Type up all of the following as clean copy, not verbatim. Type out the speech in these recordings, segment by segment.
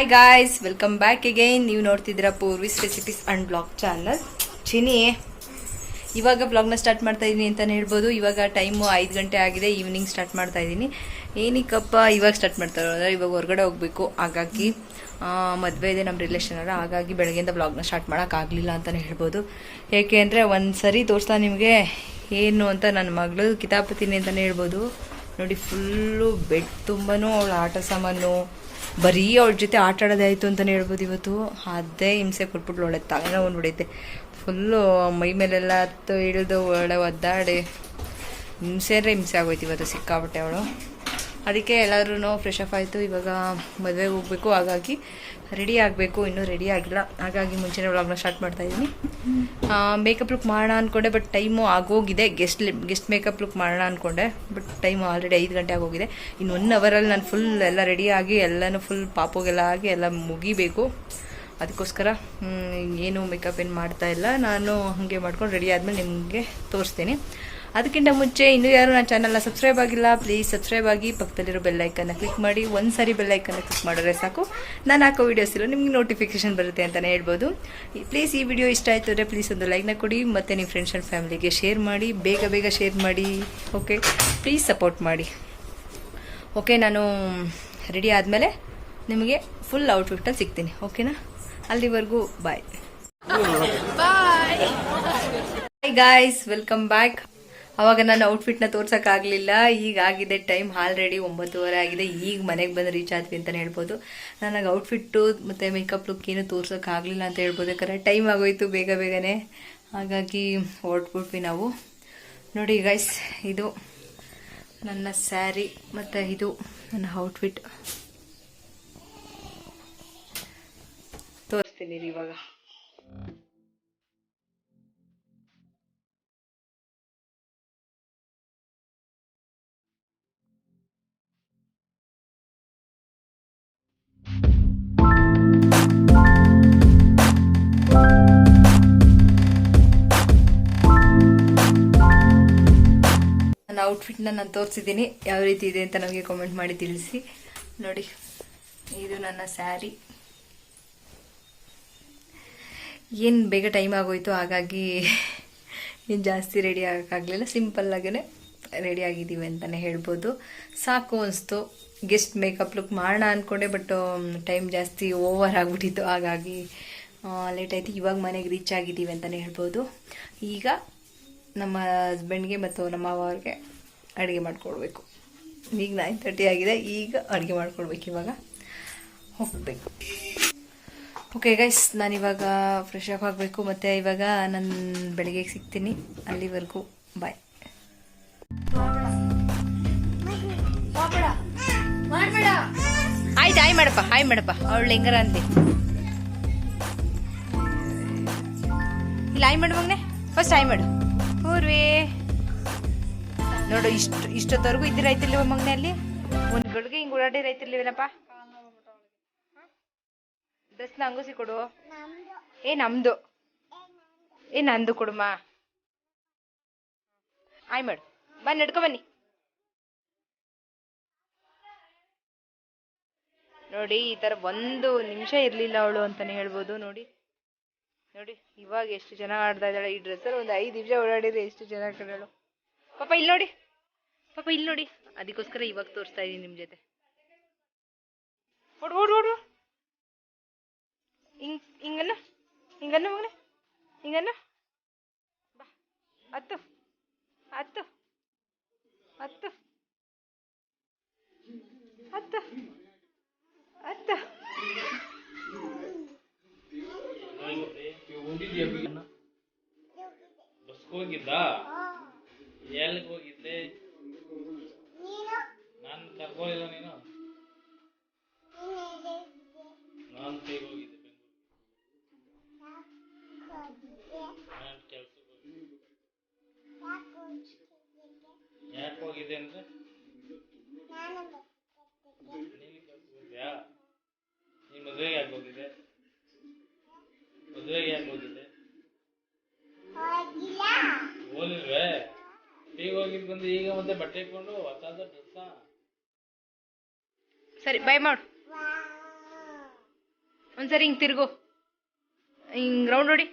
Hi guys, welcome back again. ನೀವು ನೋಡ್ತಿದ್ದೀರಾ Poorvi's recipes and blog channel. ಚಿನಿ ಇವಾಗ ಬ್ಲಾಗ್ನ ಸ್ಟಾರ್ಟ್ ಮಾಡ್ತಾ ಇದ್ದೀನಿ ಅಂತಲೇ ಹೇಳ್ಬೋದು. ಇವಾಗ ಟೈಮು 5 ಗಂಟೆ ಆಗಿದೆ. ಈವ್ನಿಂಗ್ ಸ್ಟಾರ್ಟ್ ಮಾಡ್ತಾ ಇದ್ದೀನಿ. ಏನಕ್ಕಪ್ಪ ಇವಾಗ ಸ್ಟಾರ್ಟ್ ಮಾಡ್ತಾ ಇರೋದ್ರೆ, ಇವಾಗ ಹೊರಗಡೆ ಹೋಗಬೇಕು. ಹಾಗಾಗಿ ಮದುವೆ ಇದೆ ನಮ್ಮ ರಿಲೇಷನಲ್ಲ. ಹಾಗಾಗಿ ಬೆಳಗ್ಗೆಯಿಂದ ಬ್ಲಾಗ್ನ ಸ್ಟಾರ್ಟ್ ಮಾಡೋಕ್ಕಾಗಲಿಲ್ಲ ಅಂತಲೇ ಹೇಳ್ಬೋದು. ಏಕೆ ಅಂದರೆ ಒಂದು ಸರಿ ತೋರಿಸ್ತಾ ನಿಮಗೆ ಏನು ಅಂತ. ನನ್ನ ಮಗಳು ಕಿತಾಪತಿನಿ ಅಂತಲೇ ಹೇಳ್ಬೋದು. ನೋಡಿ, ಫುಲ್ಲು ಬೆಡ್ ತುಂಬನೂ ಅವಳ ಆಟ ಸಾಮಾನು, ಬರೀ ಅವಳ ಜೊತೆ ಆಟ ಆಡೋದೇ ಆಯಿತು ಅಂತಲೇ ಹೇಳ್ಬೋದು. ಇವತ್ತು ಅದೇ ಹಿಂಸೆ ಕೊಟ್ಬಿಟ್ಲು. ಒಳ್ಳೆ ತಲೆನೋವು ಬಂದ್ಬಿಡೈತೆ. ಫುಲ್ಲು ಮೈ ಮೇಲೆಲ್ಲ ಹತ್ತು ಇಳಿದು ಒಳ್ಳೆ ಒದ್ದಾಡಿ ಹಿಂಸೆ ಆಗೋಯ್ತು ಇವತ್ತು ಸಿಕ್ಕಾಬಿಟ್ಟೆ ಅವಳು. ಅದಕ್ಕೆ ಎಲ್ಲರೂ ಫ್ರೆಶ್ ಅಪ್ ಆಯಿತು. ಇವಾಗ ಮದುವೆಗೆ ಹೋಗಬೇಕು. ಹಾಗಾಗಿ ರೆಡಿ ಆಗಬೇಕು. ಇನ್ನೂ ರೆಡಿ ಆಗಿಲ್ಲ. ಹಾಗಾಗಿ ಮುಂಚೆನೇ ವ್ಲಾಗ್ನ ಸ್ಟಾರ್ಟ್ ಮಾಡ್ತಾಯಿದ್ದೀನಿ. ಮೇಕಪ್ ಲುಕ್ ಮಾಡೋಣ ಅಂದ್ಕೊಂಡೆ, ಬಟ್ ಟೈಮು ಆಗೋಗಿದೆ. ಗೆಸ್ಟ್ ಮೇಕಪ್ ಲುಕ್ ಮಾಡೋಣ ಅಂದ್ಕೊಂಡೆ, ಬಟ್ ಟೈಮು ಆಲ್ರೆಡಿ 5 ಗಂಟೆ ಆಗೋಗಿದೆ. ಇನ್ನು 1 ಅವರಲ್ಲಿ ನಾನು ಫುಲ್ ಎಲ್ಲ ರೆಡಿಯಾಗಿ ಎಲ್ಲನೂ ಫುಲ್ ಪಾಪೋಗೆಲ್ಲ ಆಗಿ ಎಲ್ಲ ಮುಗಿಬೇಕು. ಅದಕ್ಕೋಸ್ಕರ ಏನು ಮೇಕಪ್ ಏನು ಮಾಡ್ತಾಯಿಲ್ಲ. ನಾನು ಹಾಗೆ ಮಾಡ್ಕೊಂಡು ರೆಡಿ ಆದಮೇಲೆ ನಿಮಗೆ ತೋರಿಸ್ತೀನಿ. ಅದಕ್ಕಿಂತ ಮುಂಚೆ ಇನ್ನೂ ಯಾರು ನನ್ನ ಚಾನಲ್ನ ಸಬ್ಸ್ಕ್ರೈಬ್ ಆಗಿಲ್ಲ, ಪ್ಲೀಸ್ ಸಬ್ಸ್ಕ್ರೈಬ್ ಆಗಿ. ಪಕ್ಕದಲ್ಲಿರೋ ಬೆಲ್ಲೈಕನ್ನ ಕ್ಲಿಕ್ ಮಾಡಿ. ಒಂದು ಸಾರಿ ಬೆಲ್ಲೈಕನ್ನ ಕ್ಲಿಕ್ ಮಾಡಿದ್ರೆ ಸಾಕು, ನಾನು ಹಾಕೋ ವೀಡಿಯೋಸ್ ಇರೋ ನಿಮಗೆ ನೋಟಿಫಿಕೇಶನ್ ಬರುತ್ತೆ ಅಂತಲೇ ಹೇಳ್ಬೋದು. ಪ್ಲೀಸ್ ಈ ವಿಡಿಯೋ ಇಷ್ಟ ಆಯಿತು ಅಂದರೆ ಪ್ಲೀಸ್ ಒಂದು ಲೈಕ್ನ ಕೊಡಿ. ಮತ್ತು ನಿಮ್ಮ ಫ್ರೆಂಡ್ಸ್ ಆ್ಯಂಡ್ ಫ್ಯಾಮಿಲಿಗೆ ಶೇರ್ ಮಾಡಿ. ಬೇಗ ಶೇರ್ ಮಾಡಿ. ಓಕೆ, ಪ್ಲೀಸ್ ಸಪೋರ್ಟ್ ಮಾಡಿ. ಓಕೆ, ನಾನು ರೆಡಿ ಆದಮೇಲೆ ನಿಮಗೆ ಫುಲ್ ಔಟ್ಫಿಟ್ಟಲ್ಲಿ ಸಿಗ್ತೀನಿ. ಓಕೆನಾ? ಅಲ್ಲಿವರೆಗೂ bye bye. Hi guys, welcome back. ಅವಾಗ ನಾನು ಔಟ್ಫಿಟ್ನ ತೋರ್ಸೋಕ್ಕಾಗಲಿಲ್ಲ. ಈಗ ಆಗಿದೆ ಟೈಮ್ ಆಲ್ರೆಡಿ 9:30 ಆಗಿದೆ. ಈಗ ಮನೆಗೆ ಬಂದು ರೀಚ್ ಆದ್ವಿ ಅಂತಲೇ ಹೇಳ್ಬೋದು. ನನಗೆ ಔಟ್ಫಿಟ್ಟು ಮತ್ತು ಮೇಕಪ್ ಲುಕ್ ಏನು ತೋರ್ಸೋಕ್ಕಾಗಲಿಲ್ಲ ಅಂತ ಹೇಳ್ಬೋದು. ಯಾಕಂದರೆ ಟೈಮ್ ಆಗೋಯ್ತು ಬೇಗನೆ. ಹಾಗಾಗಿ ಹೊರಟ್ಬಿಟ್ವಿ ನಾವು. ನೋಡಿ ಗೈಸ್, ಇದು ನನ್ನ ಸ್ಯಾರಿ ಮತ್ತು ಇದು ನನ್ನ ಔಟ್ಫಿಟ್ ತೋರಿಸ್ತೀನಿ ಇವಾಗ. ನನ್ನ ಔಟ್ಫಿಟ್ನ ನಾನು ತೋರಿಸಿದ್ದೀನಿ. ಯಾವ ರೀತಿ ಇದೆ ಅಂತ ನನಗೆ ಕಾಮೆಂಟ್ ಮಾಡಿ ತಿಳಿಸಿ. ನೋಡಿ, ಇದು ನನ್ನ ಸ್ಯಾರಿ. ಏನು ಬೇಗ ಟೈಮ್ ಆಗೋಯ್ತು, ಹಾಗಾಗಿ ಏನು ಜಾಸ್ತಿ ರೆಡಿ ಆಗೋಕ್ಕಾಗಲಿಲ್ಲ. ಸಿಂಪಲ್ಲಾಗೇ ರೆಡಿ ಆಗಿದ್ದೀವಿ ಅಂತಲೇ ಹೇಳ್ಬೋದು. ಸಾಕು ಅನಿಸ್ತು. ಗೆಸ್ಟ್ ಮೇಕಪ್ ಲುಕ್ ಮಾಡೋಣ ಅಂದ್ಕೊಂಡೆ, ಬಟ್ ಟೈಮ್ ಜಾಸ್ತಿ ಓವರ್ ಆಗಿಬಿಟ್ಟಿತ್ತು. ಹಾಗಾಗಿ ಲೇಟ್ ಆಯಿತು. ಇವಾಗ ಮನೆಗೆ ರೀಚ್ ಆಗಿದ್ದೀವಿ ಅಂತಲೇ ಹೇಳ್ಬೋದು. ಈಗ ನಮ್ಮ ಹಸ್ಬೆಂಡ್ಗೆ ಮತ್ತು ನಮ್ಮ ಅವ್ರಿಗೆ ಅಡುಗೆ ಮಾಡಿಕೊಡ್ಬೇಕು. ಈಗ 9:30 ಆಗಿದೆ. ಈಗ ಅಡುಗೆ ಮಾಡ್ಕೊಡ್ಬೇಕು. ಇವಾಗ ಹೋಗಬೇಕು. ಓಕೆ ಗೈಸ್, ನಾನಿವಾಗ ಫ್ರೆಶ್ ಅಪ್ ಆಗಬೇಕು. ಮತ್ತು ಇವಾಗ ನಾನು ಬೆಳಿಗ್ಗೆ ಸಿಗ್ತೀನಿ. ಅಲ್ಲಿವರೆಗೂ ಬಾಯ್. ಆಯ್ತು, ಹಾಯ್ ಮಾಡಪ್ಪ ಅವಳು ಹೆಂಗಾರ ಅಂತೆ. ಇಲ್ಲ, ಹಾಯ್ ಮಾಡು ಮಗನೆ. ಫಸ್ಟ್ ಹಾಯ್ ಮಾಡು. ಪೂರ್ವಿ ನೋಡು, ಇಷ್ಟೊತ್ತವರೆಗೂ ಇದ್ದಿರೈತಿರ್ಲಿವ ಮಗನೆ. ಅಲ್ಲಿ ಒಂದು ಗಳಿಗೆ ಹಿಂಗೆ ಓಡಾಡಿರೈತಿರ್ಲಿವೇನಪ್ಪ. ಡ್ರೆಸ್ನ ಅಂಗೋಸಿ ಕೊಡು. ನಮ್ದು ನಂದು ಕೊಡುಮ್ಮ. ಹಾಯ್ ಮಾಡು. ನಡ್ಕೊ ಬನ್ನಿ. ನೋಡಿ, ಈ ಥರ 1 ನಿಮಿಷ ಇರಲಿಲ್ಲ ಅವಳು ಅಂತಲೇ ಹೇಳ್ಬೋದು. ನೋಡಿ, ಇವಾಗ ಎಷ್ಟು ಚೆನ್ನಾಗಿ ಆಡ್ತಾ ಇದ್ದಾಳೆ. ಈ ಡ್ರೆಸ್ಸಲ್ಲಿ ಒಂದು 5 ನಿಮಿಷ ಓಡಾಡಿದ್ರೆ ಎಷ್ಟು ಚೆನ್ನಾಗಿ ಕಳೆಯೋಳು. ಪಾಪ ಇಲ್ಲಿ ನೋಡಿ. ಅದಕ್ಕೋಸ್ಕರ ಇವಾಗ ತೋರಿಸ್ತಾ ಇದ್ದೀನಿ ನಿಮ್ಮ ಜೊತೆ. ಓಡು. ಹಿಂಗನ್ನ ಮಗನೆ, ಹಿಂಗನ್ನ. ಬಾ, ಹತ್ತು. ಹೋಗಿದ್ದ ಎಲ್ಲಿಗೆ ಹೋಗಿದ್ದೆ? ನಾನು ಕರ್ಕೊಳ್ಳಿಲ್ಲ. ನೀನು ನಾನು ಹೋಗಿದ್ದೆ ನಾನು ಕೆಲ್ಸಕ್ಕೆ ಹೋಗಿದ್ದೆ. ಯಾಕೆ ಹೋಗಿದ್ದೆ ಅಂದ್ರೆ ನೀನು ಕೆಲ್ಸಕ್ಕೆ ಹೋಗ್ಯಾ? ನೀನು ಮದುವೆಗೆ ಯಾಕೆ ಹೋಗಿದ್ದೆ? ಹೋಲಿಲ್ವೇ? ಈಗ ಹೋಗಿದ್ ಬಂದು ಈಗ ಮತ್ತೆ ಬಟ್ಟೆ ಇಟ್ಕೊಂಡು ಹೊಸ ಡ್ರೆಸ್. ಸರಿ, ಬೈ ಮಾಡು. ಒಂದ್ಸರಿ ಹಿಂಗ್ ತಿರ್ಗು, ಹಿಂಗ್ ರೌಂಡ್ ನೋಡಿ.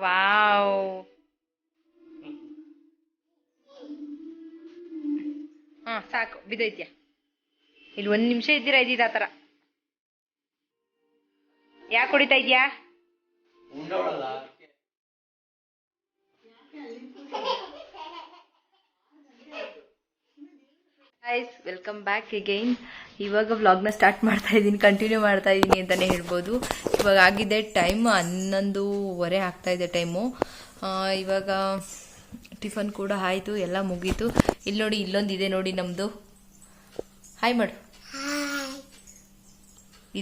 ವಾವ್, ಹಾ ಸಾಕು, ಬಿದ್ದೈತ್ಯಾ. ಇಲ್ಲಿ 1 ನಿಮಿಷ ಇದ್ದೀರಾ ಇದ್ದಿದ್ದು ಆ ಥರ. ಯಾಕೆ ಹೊಡಿತಾ ಇದ್ಯಾ? Guys, welcome back again. ಇವಾಗ ವ್ಲಾಗ್ನ ಸ್ಟಾರ್ಟ್ ಮಾಡ್ತಾ ಇದ್ದೀನಿ, ಕಂಟಿನ್ಯೂ ಮಾಡ್ತಾ ಇದ್ದೀನಿ ಅಂತಲೇ ಹೇಳ್ಬೋದು. ಇವಾಗ ಆಗಿದೆ ಟೈಮ್ 11:30 ಆಗ್ತಾ ಇದೆ ಟೈಮು. ಇವಾಗ ಟಿಫನ್ ಕೂಡ ಆಯಿತು, ಎಲ್ಲ ಮುಗೀತು. ಇಲ್ಲಿ ನೋಡಿ, ಇಲ್ಲೊಂದಿದೆ ನೋಡಿ ನಮ್ಮದು. ಹಾಯ್ ಮಾಡು.